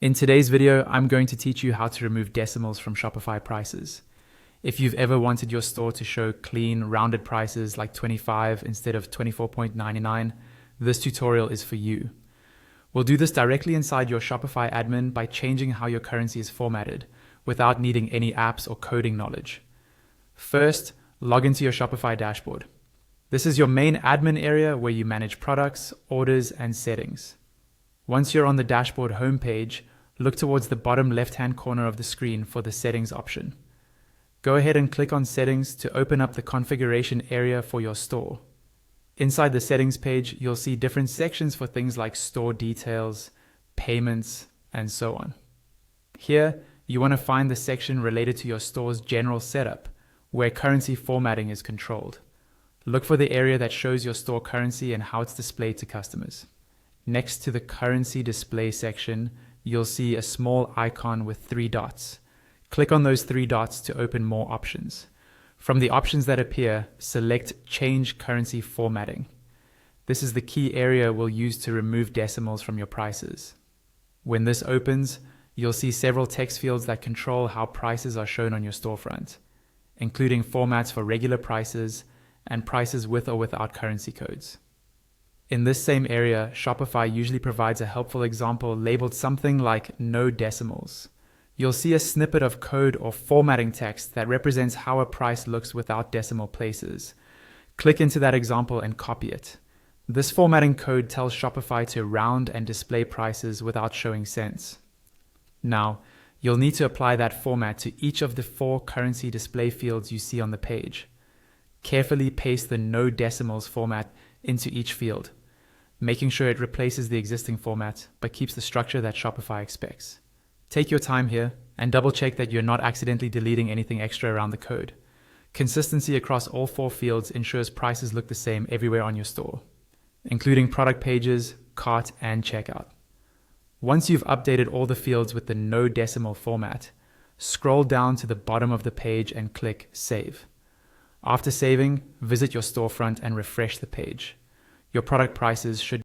In today's video, I'm going to teach you how to remove decimals from Shopify prices. If you've ever wanted your store to show clean, rounded prices like 25 instead of 24.99, this tutorial is for you. We'll do this directly inside your Shopify admin by changing how your currency is formatted, without needing any apps or coding knowledge. First, log into your Shopify dashboard. This is your main admin area where you manage products, orders, and settings. Once you're on the dashboard homepage, look towards the bottom left-hand corner of the screen for the settings option. Go ahead and click on settings to open up the configuration area for your store. Inside the settings page, you'll see different sections for things like store details, payments, and so on. Here, you want to find the section related to your store's general setup, where currency formatting is controlled. Look for the area that shows your store currency and how it's displayed to customers. Next to the currency display section, you'll see a small icon with 3 dots. Click on those 3 dots to open more options. From the options that appear, select Change Currency Formatting. This is the key area we'll use to remove decimals from your prices. When this opens, you'll see several text fields that control how prices are shown on your storefront, including formats for regular prices and prices with or without currency codes. In this same area, Shopify usually provides a helpful example labeled something like no decimals. You'll see a snippet of code or formatting text that represents how a price looks without decimal places. Click into that example and copy it. This formatting code tells Shopify to round and display prices without showing cents. Now, you'll need to apply that format to each of the 4 currency display fields you see on the page. Carefully paste the no decimals format into each field, making sure it replaces the existing format but keeps the structure that Shopify expects. Take your time here and double check that you're not accidentally deleting anything extra around the code. Consistency across all 4 fields ensures prices look the same everywhere on your store, including product pages, cart, and checkout. Once you've updated all the fields with the no decimal format, scroll down to the bottom of the page and click Save. After saving, visit your storefront and refresh the page. Your product prices should